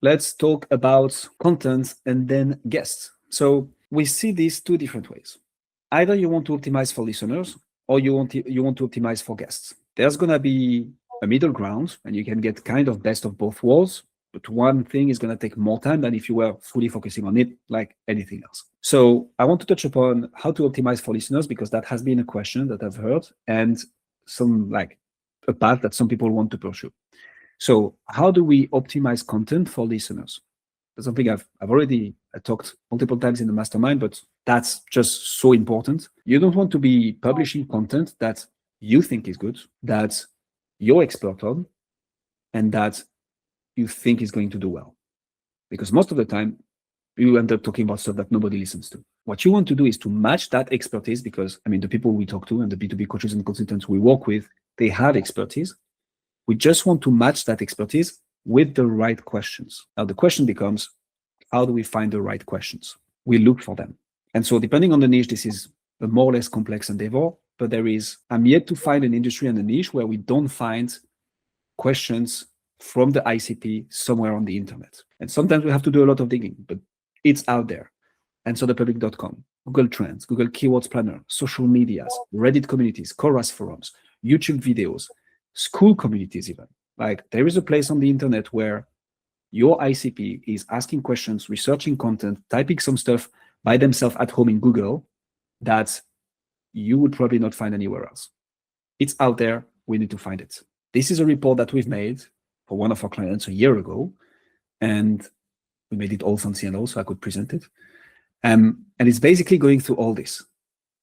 let's talk about content and then guests. So we see these two different ways. Either you want to optimize for listeners or you want to optimize for guests. There's going to be a middle ground and you can get kind of best of both worlds. But one thing is going to take more time than if you were fully focusing on it like anything else. So I want to touch upon how to optimize for listeners because that has been a question that I've heard and some like a path that some people want to pursue. So how do we optimize content for listeners? That's something I've already talked multiple times in the mastermind, but that's just so important. You don't want to be publishing content that you think is good, that you're expert on, and that you think is going to do well. Because most of the time, you end up talking about stuff that nobody listens to. What you want to do is to match that expertise because, I mean, the people we talk to and the B2B coaches and consultants we work with, they have expertise. We just want to match that expertise with the right questions. Now, the question becomes, how do we find the right questions? We look for them. And so depending on the niche, this is a more or less complex endeavor, but I'm yet to find an industry and a niche where we don't find questions from the ICP somewhere on the internet. And sometimes we have to do a lot of digging, but it's out there. AnswerThePublic.com, Google Trends, Google Keywords Planner, social medias, Reddit communities, Chorus forums, YouTube videos, school communities even. Like there is a place on the internet where your ICP is asking questions, researching content, typing some stuff by themselves at home in Google that you would probably not find anywhere else. It's out there. We need to find it. This is a report that we've made for one of our clients a year ago, and we made it all fancy and all, so I could present it. And it's basically going through all this.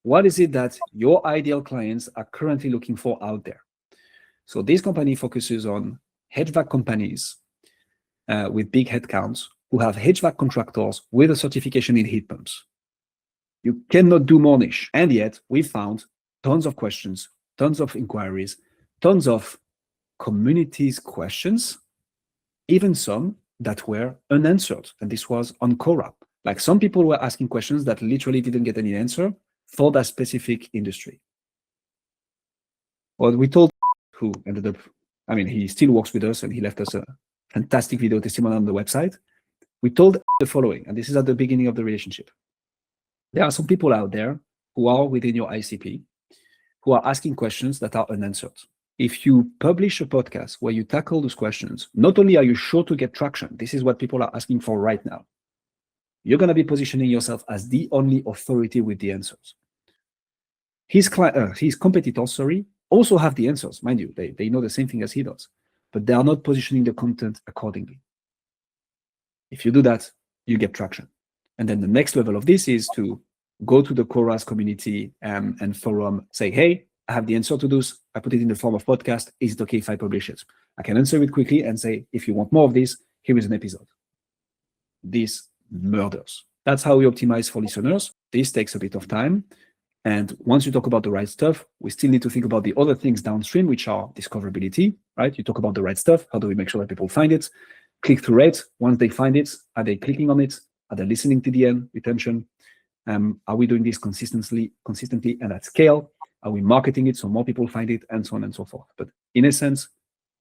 What is it that your ideal clients are currently looking for out there? So this company focuses on HVAC companies with big headcounts who have HVAC contractors with a certification in heat pumps. You cannot do more niche. And yet we found tons of questions, tons of inquiries, tons of communities questions, even some that were unanswered. And this was on Quora. Like some people were asking questions that literally didn't get any answer for that specific industry. Well, we told who ended up, I mean, he still works with us and he left us a fantastic video testimonial on the website. We told the following, and this is at the beginning of the relationship. There are some people out there who are within your ICP who are asking questions that are unanswered. If you publish a podcast where you tackle those questions, not only are you sure to get traction, this is what people are asking for right now. You're going to be positioning yourself as the only authority with the answers. His competitors, also have the answers, mind you. They know the same thing as he does, but they are not positioning the content accordingly. If you do that, you get traction. And then the next level of this is to go to the Quora community and forum, say, hey, I have the answer to this. I put it in the form of podcast. Is it okay if I publish it? I can answer it quickly and say, if you want more of this, here is an episode. This murders. That's how we optimize for listeners. This takes a bit of time. And once you talk about the right stuff, we still need to think about the other things downstream, which are discoverability, right? You talk about the right stuff. How do we make sure that people find it? Click-through rate. Once they find it, are they clicking on it? Are they listening to the end? Retention. Are we doing this consistently and at scale? Are we marketing it so more people find it, and so on and so forth? But in essence,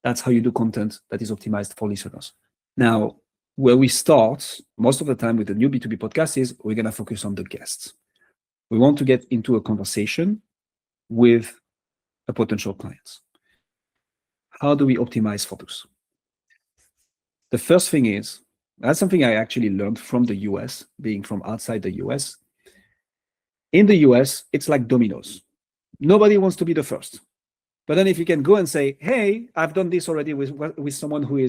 that's how you do content that is optimized for listeners. Now, where we start most of the time with the new B2B podcast is we're going to focus on the guests. We want to get into a conversation with a potential client. How do we optimize for this? The first thing is, that's something I actually learned from the US, being from outside the US. In the US, it's like dominoes. Nobody wants to be the first. But then if you can go and say, hey, I've done this already with someone who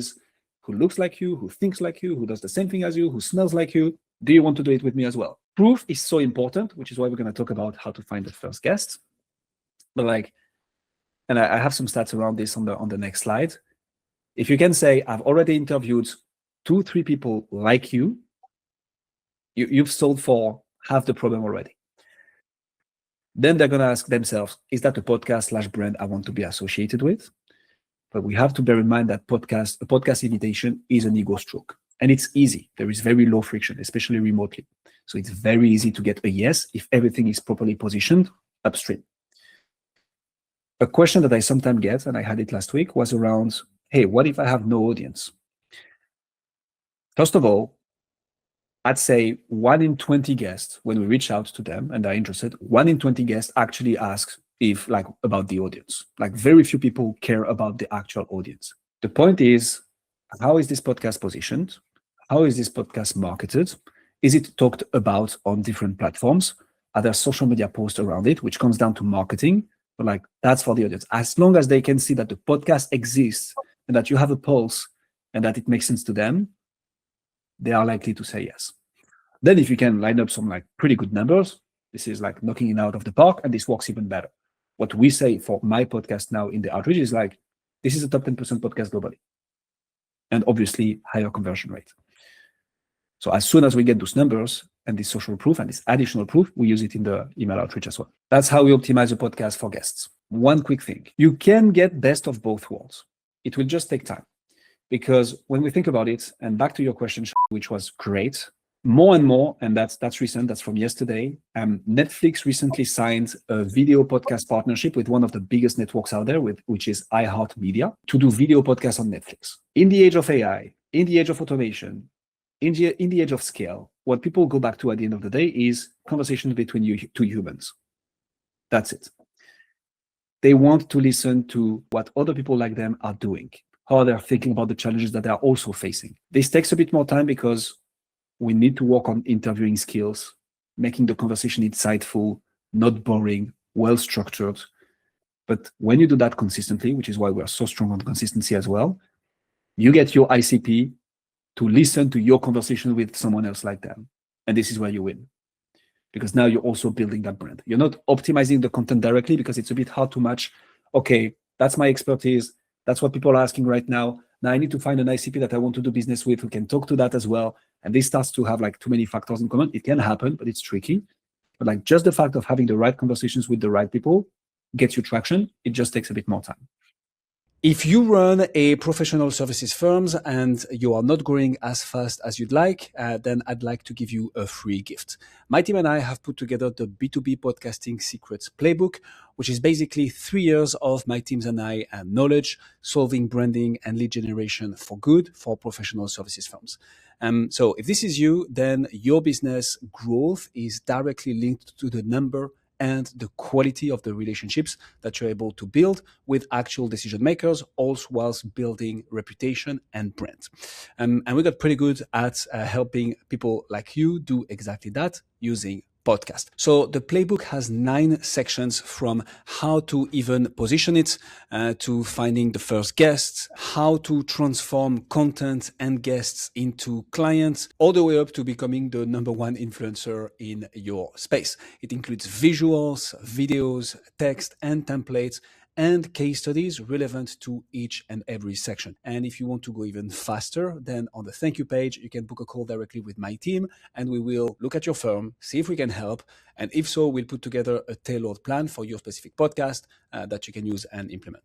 looks like you, who thinks like you, who does the same thing as you, who smells like you, do you want to do it with me as well? Proof is so important, which is why we're going to talk about how to find the first guest. But and I have some stats around this on the next slide. If you can say, I've already interviewed 2-3 people like you, you've solved for half the problem already. Then they're going to ask themselves, is that a podcast/brand I want to be associated with? But we have to bear in mind that a podcast invitation is an ego stroke. And it's easy. There is very low friction, especially remotely. So it's very easy to get a yes if everything is properly positioned upstream. A question that I sometimes get, and I had it last week, was around, hey, what if I have no audience? First of all, I'd say 1 in 20 guests, when we reach out to them and they're interested, 1 in 20 guests actually asks if like about the audience. Like very few people care about the actual audience. The point is, how is this podcast positioned? How is this podcast marketed? Is it talked about on different platforms? Are there social media posts around it, which comes down to marketing? But like that's for the audience. As long as they can see that the podcast exists and that you have a pulse and that it makes sense to them, they are likely to say yes. Then if you can line up some like pretty good numbers, this is like knocking it out of the park, and this works even better. What we say for my podcast now in the outreach is like, this is a top 10% podcast globally. And obviously higher conversion rate. So as soon as we get those numbers and this social proof and this additional proof, we use it in the email outreach as well. That's how we optimize the podcast for guests. One quick thing, you can get best of both worlds. It will just take time. Because when we think about it, and back to your question, which was great, more and more, and that's recent, that's from yesterday, Netflix recently signed a video podcast partnership with one of the biggest networks out there, which is iHeartMedia, to do video podcasts on Netflix. In the age of AI, in the age of automation, in the age of scale, what people go back to at the end of the day is conversations between two humans. That's it. They want to listen to what other people like them are doing, how they're thinking about the challenges that they're also facing. This takes a bit more time because we need to work on interviewing skills, making the conversation insightful, not boring, well-structured. But when you do that consistently, which is why we're so strong on consistency as well, you get your ICP to listen to your conversation with someone else like them. And this is where you win. Because now you're also building that brand. You're not optimizing the content directly because it's a bit hard to match. Okay, that's my expertise. That's what people are asking right now. Now I need to find an ICP that I want to do business with who can talk to that as well. And this starts to have like too many factors in common. It can happen, but it's tricky. But like just the fact of having the right conversations with the right people gets you traction. It just takes a bit more time. If you run a professional services firm and you are not growing as fast as you'd like, then I'd like to give you a free gift. My team and I have put together the B2B Podcasting Secrets Playbook, which is basically 3 years of my teams and I knowledge, solving branding and lead generation for good for professional services firms. So if this is you, then your business growth is directly linked to the number and the quality of the relationships that you're able to build with actual decision makers, also whilst building reputation and brand. And we got pretty good at helping people like you do exactly that using podcast. So the playbook has 9 sections, from how to even position it, to finding the first guests, how to transform content and guests into clients, all the way up to becoming the #1 influencer in your space. It includes visuals, videos, text and templates, and case studies relevant to each and every section. And if you want to go even faster, then on the thank you page, you can book a call directly with my team and we will look at your firm, see if we can help. And if so, we'll put together a tailored plan for your specific podcast that you can use and implement.